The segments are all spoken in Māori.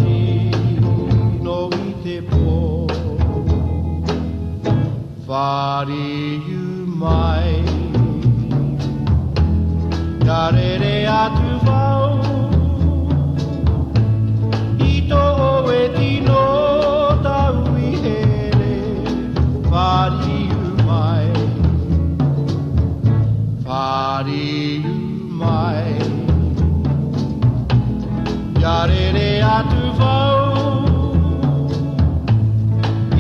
ati no i te pō Whari u mai Ka rere atu whau I tō oe tino tau i here Whari u mai Whari u mai Ka rere atu whau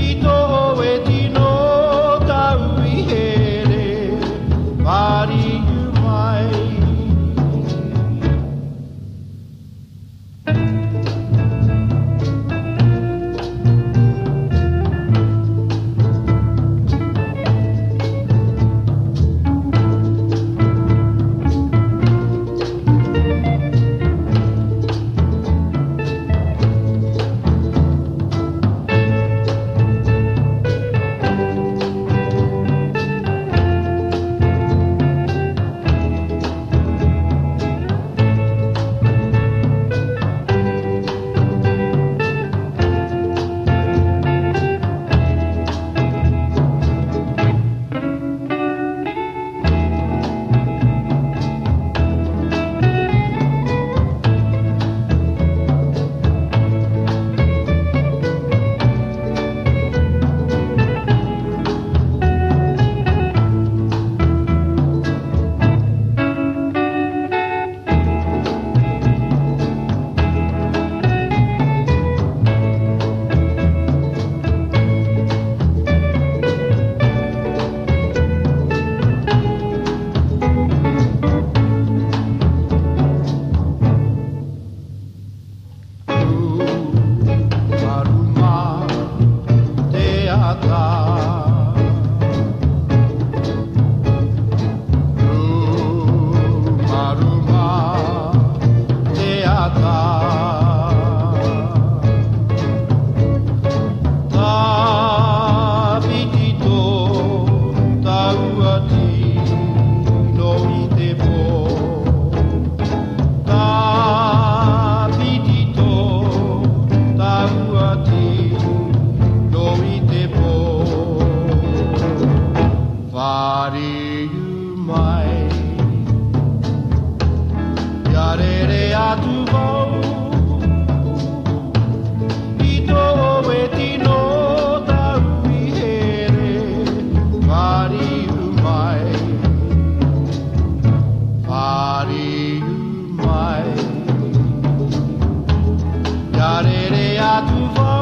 I tō oe tino tau i here Whari u mai Whari u mai Ka rere atu whau I tō oe tino tau i here Whari u mai Whari u mai Ka rere atu whau